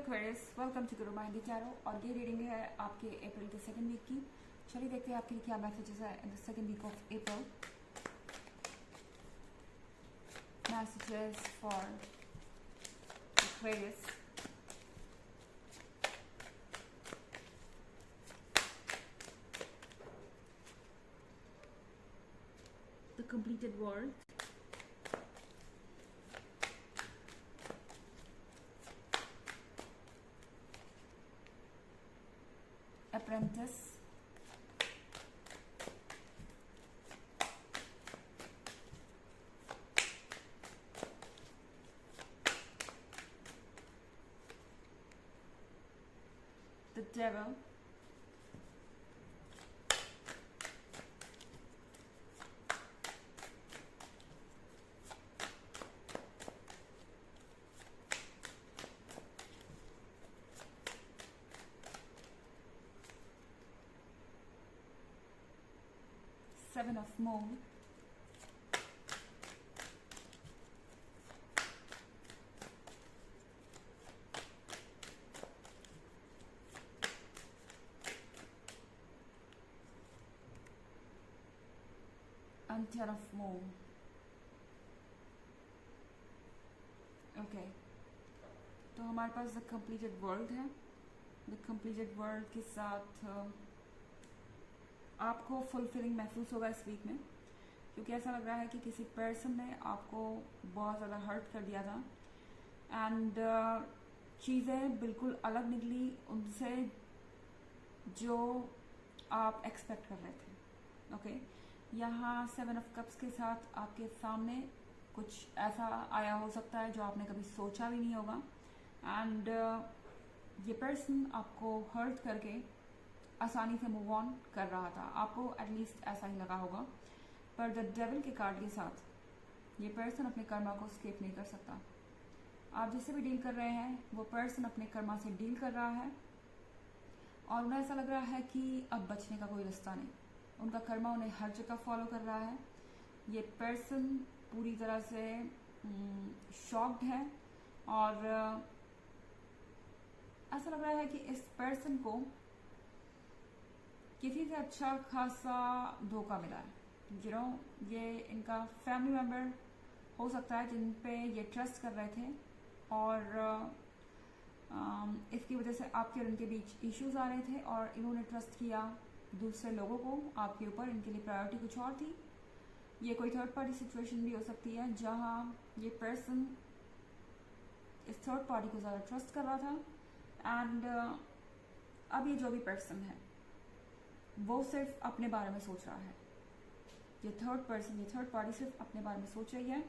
Aquarius, welcome to Guru माइंडी tarot. और ये reading है आपके अप्रैल के सेकंड वीक की। चलिए देखते हैं आपके लिए क्या मैसेजेस है in the second week of April. Messages for Aquarius। The completed world, Apprentice, the Devil, Seven of Moon, and Ten of Moon। Okay, तो हमारे पास द कंप्लीटेड वर्ल्ड है। द कंप्लीटेड वर्ल्ड के साथ आपको फुलफिलिंग महसूस होगा इस वीक में, क्योंकि ऐसा लग रहा है कि किसी पर्सन ने आपको बहुत ज़्यादा हर्ट कर दिया था एंड चीज़ें बिल्कुल अलग निकली उनसे जो आप एक्सपेक्ट कर रहे थे। ओके, यहाँ 7 ऑफ कप्स के साथ आपके सामने कुछ ऐसा आया हो सकता है जो आपने कभी सोचा भी नहीं होगा एंड ये पर्सन आपको हर्ट करके आसानी से मूव ऑन कर रहा था। आपको एटलीस्ट ऐसा ही लगा होगा। पर द डेविल के कार्ड के साथ ये पर्सन अपने कर्मा को स्केप नहीं कर सकता। आप जिससे भी डील कर रहे हैं वो पर्सन अपने कर्मा से डील कर रहा है और उन्हें ऐसा लग रहा है कि अब बचने का कोई रास्ता नहीं। उनका कर्मा उन्हें हर जगह फॉलो कर रहा है। ये पर्सन पूरी तरह से शॉक्ड है और ऐसा लग रहा है कि इस पर्सन को किसी से अच्छा खासा धोखा मिला है। ये इनका फैमिली मेम्बर हो सकता है जिन पे ये ट्रस्ट कर रहे थे और इसकी वजह से आपके और इनके बीच इश्यूज आ रहे थे और इन्होंने ट्रस्ट किया दूसरे लोगों को आपके ऊपर। इनके लिए प्रायोरिटी कुछ और थी। ये कोई थर्ड पार्टी सिचुएशन भी हो सकती है जहां ये पर्सन इस थर्ड पार्टी को ज़्यादा ट्रस्ट कर रहा था एंड अब ये जो भी पर्सन है वो सिर्फ अपने बारे में सोच रहा है। ये थर्ड पार्टी सिर्फ अपने बारे में सोच रही है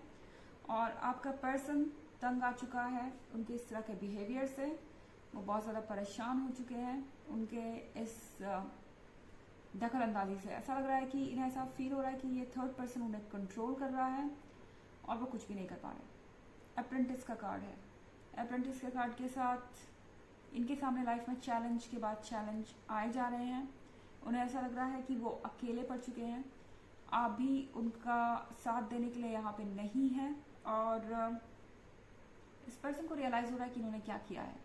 और आपका पर्सन तंग आ चुका है उनके इस तरह के बिहेवियर से। वो बहुत ज़्यादा परेशान हो चुके हैं उनके इस दखल अंदाजी से। ऐसा लग रहा है कि इन्हें ऐसा फील हो रहा है कि ये थर्ड पर्सन उन्हें कंट्रोल कर रहा है और वो कुछ भी नहीं कर पा रहे। अप्रेंटिस का कार्ड है। अप्रेंटिस के कार्ड के साथ इनके सामने लाइफ में चैलेंज के बाद चैलेंज आए जा रहे हैं। उन्हें ऐसा लग रहा है कि वो अकेले पड़ चुके हैं। आप भी उनका साथ देने के लिए यहाँ पे नहीं हैं और इस पर्सन को रियलाइज हो रहा है कि इन्होंने क्या किया है।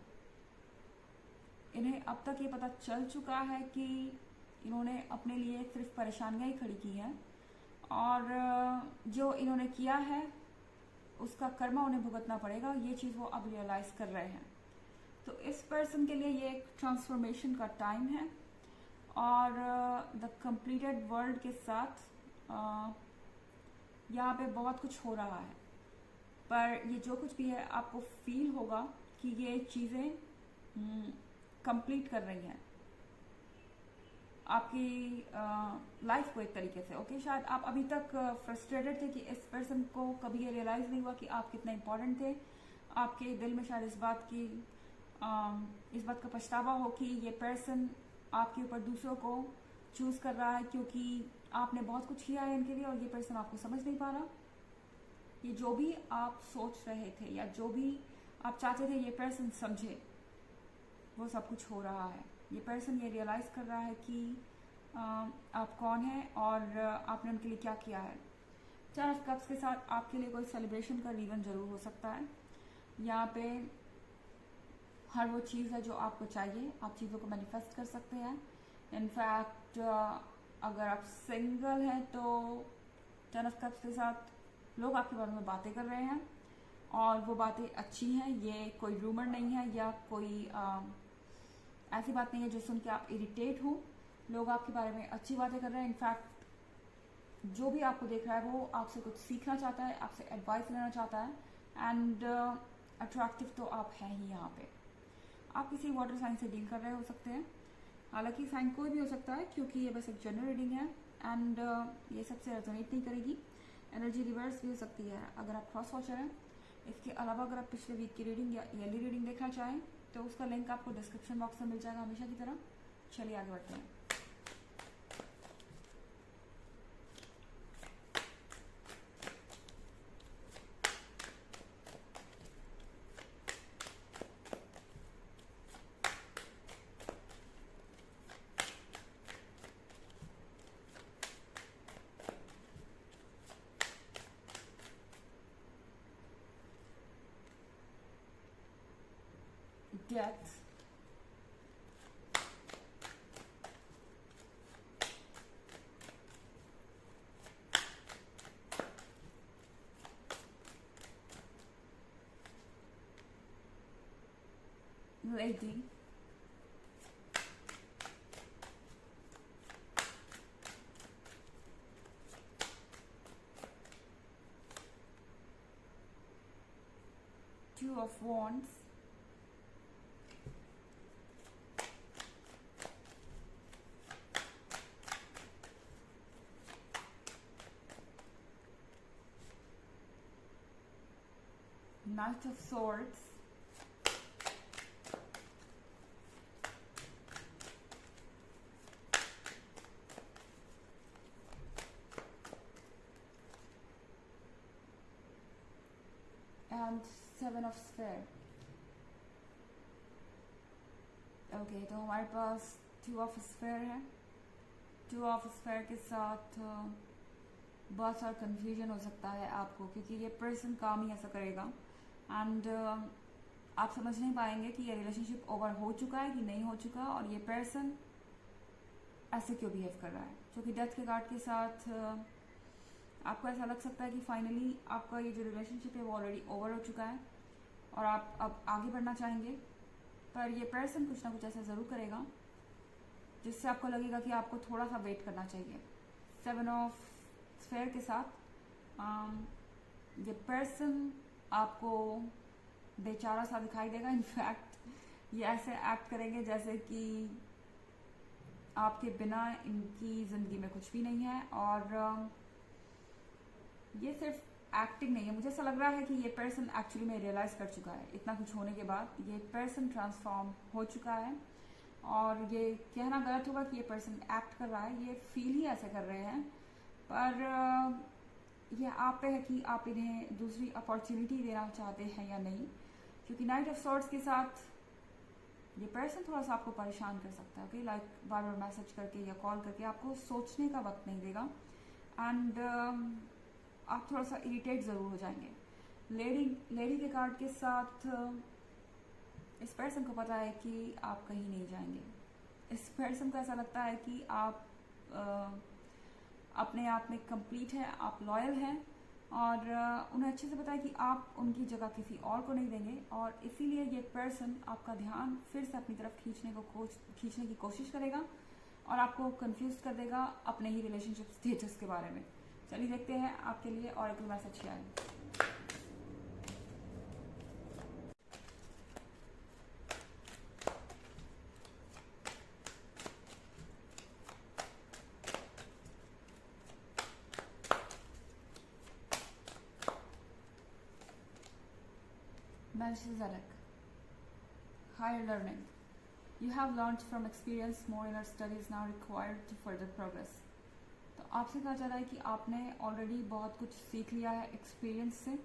इन्हें अब तक ये पता चल चुका है कि इन्होंने अपने लिए सिर्फ परेशानियां ही खड़ी की हैं और जो इन्होंने किया है उसका कर्मा उन्हें भुगतना पड़ेगा। ये चीज़ वो अब रियलाइज कर रहे हैं। तो इस पर्सन के लिए ये एक ट्रांसफॉर्मेशन का टाइम है और द कंप्लीटेड वर्ल्ड के साथ यहाँ पे बहुत कुछ हो रहा है। पर ये जो कुछ भी है आपको फील होगा कि ये चीज़ें कंप्लीट कर रही हैं आपकी लाइफ को एक तरीके से। ओके, शायद आप अभी तक फ्रस्ट्रेटेड थे कि इस पर्सन को कभी ये रियलाइज़ नहीं हुआ कि आप कितने इम्पोर्टेंट थे। आपके दिल में शायद इस बात का पछतावा हो कि ये पर्सन आपके ऊपर दूसरों को चूज़ कर रहा है क्योंकि आपने बहुत कुछ किया है इनके लिए और ये पर्सन आपको समझ नहीं पा रहा। ये जो भी आप सोच रहे थे या जो भी आप चाहते थे ये पर्सन समझे, वो सब कुछ हो रहा है। ये पर्सन ये रियलाइज़ कर रहा है कि आप कौन हैं और आपने उनके लिए क्या किया है। 4 ऑफ कप्स के साथ आपके लिए कोई सेलिब्रेशन का रीज़न ज़रूर हो सकता है। यहाँ पे हर वो चीज़ है जो आपको चाहिए, आप चीज़ों को मैनिफेस्ट कर सकते हैं। इनफैक्ट अगर आप सिंगल हैं तो 10 ऑफ कप्स के साथ लोग आपके बारे में बातें कर रहे हैं और वो बातें अच्छी हैं, ये कोई रूमर नहीं है या कोई ऐसी बात नहीं है जो सुन के आप इरिटेट हो। लोग आपके बारे में अच्छी बातें कर रहे हैं। इनफैक्ट जो भी आपको देख रहा है वो आपसे कुछ सीखना चाहता है, आपसे एडवाइस लेना चाहता है। एंड अट्रैक्टिव तो आप हैं ही यहाँ पे। आप किसी वाटर साइन से डील कर रहे हो सकते हैं, हालांकि साइन कोई भी हो सकता है क्योंकि ये बस एक जनरल रीडिंग है एंड ये सबसे रेजोनेट नहीं करेगी। एनर्जी रिवर्स भी हो सकती है अगर आप क्रॉस वॉचर हैं। इसके अलावा अगर आप पिछले वीक की रीडिंग या ईयरली रीडिंग देखना चाहें तो उसका लिंक आपको डिस्क्रिप्शन बॉक्स में मिल जाएगा हमेशा की तरह। चलिए आगे बढ़ते हैं। Death, Lady, Two of Wands, Knight of Swords, and Seven of Spheres. Okay तो हमारे पास टू ऑफ स्फेयर है। टू ऑफ स्फेयर के साथ बहुत सारा कंफ्यूजन हो सकता है आपको, क्योंकि ये पर्सन काम ही ऐसा करेगा एंड आप समझ नहीं पाएंगे कि ये रिलेशनशिप ओवर हो चुका है कि नहीं हो चुका और ये पर्सन ऐसे क्यों बिहेव कर रहा है। क्योंकि डेथ के कार्ड के साथ आपको ऐसा लग सकता है कि फाइनली आपका ये जो रिलेशनशिप है वो ऑलरेडी ओवर हो चुका है और आप अब आगे बढ़ना चाहेंगे, पर ये पर्सन कुछ ना कुछ ऐसा ज़रूर करेगा जिससे आपको लगेगा कि आपको थोड़ा सा वेट करना चाहिए। सेवन ऑफ स्फेयर के साथ ये पर्सन आपको बेचारा सा दिखाई देगा। इनफैक्ट ये ऐसे एक्ट करेंगे जैसे कि आपके बिना इनकी ज़िंदगी में कुछ भी नहीं है और ये सिर्फ एक्टिंग नहीं है। मुझे ऐसा लग रहा है कि ये पर्सन एक्चुअली में रियलाइज कर चुका है, इतना कुछ होने के बाद ये पर्सन ट्रांसफॉर्म हो चुका है और ये कहना गलत होगा कि ये पर्सन एक्ट कर रहा है, ये फील ही ऐसे कर रहे हैं। पर ये आप पे है कि आप इन्हें दूसरी अपॉर्चुनिटी देना चाहते हैं या नहीं, क्योंकि नाइट ऑफ सॉर्ड्स के साथ ये पर्सन थोड़ा सा आपको परेशान कर सकता है। ओके, लाइक बार बार मैसेज करके या कॉल करके आपको सोचने का वक्त नहीं देगा एंड आप थोड़ा सा इरिटेट ज़रूर हो जाएंगे। लेडी के कार्ड के साथ इस पर्सन को पता है कि आप कहीं नहीं जाएंगे। इस पर्सन को ऐसा लगता है कि आप अपने आप में कंप्लीट है, आप लॉयल हैं और उन्हें अच्छे से पता है कि आप उनकी जगह किसी और को नहीं देंगे और इसीलिए ये पर्सन आपका ध्यान फिर से अपनी तरफ खींचने की कोशिश करेगा और आपको कंफ्यूज कर देगा अपने ही रिलेशनशिप स्टेटस के बारे में। चलिए देखते हैं आपके लिए ऑरेकल मैसेज क्या है। Melchizedek, higher learning. You have learned from experience, more inner study is now required to further progress. तो आपसे कहा जा रहा है कि आपने ऑलरेडी बहुत कुछ सीख लिया है एक्सपीरियंस से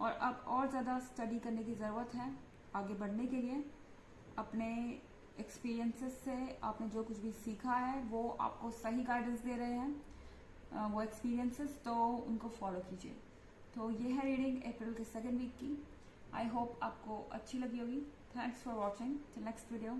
और अब और ज़्यादा स्टडी करने की ज़रूरत है आगे बढ़ने के लिए। अपने एक्सपीरियंसेस से आपने जो कुछ भी सीखा है वो आपको सही गाइडेंस दे रहे हैं वो एक्सपीरियंसेस, तो उनको फॉलो कीजिए। तो ये है रीडिंग अप्रैल के सेकेंड वीक की। आई होप आपको अच्छी लगी होगी। Thanks for watching. Till next video.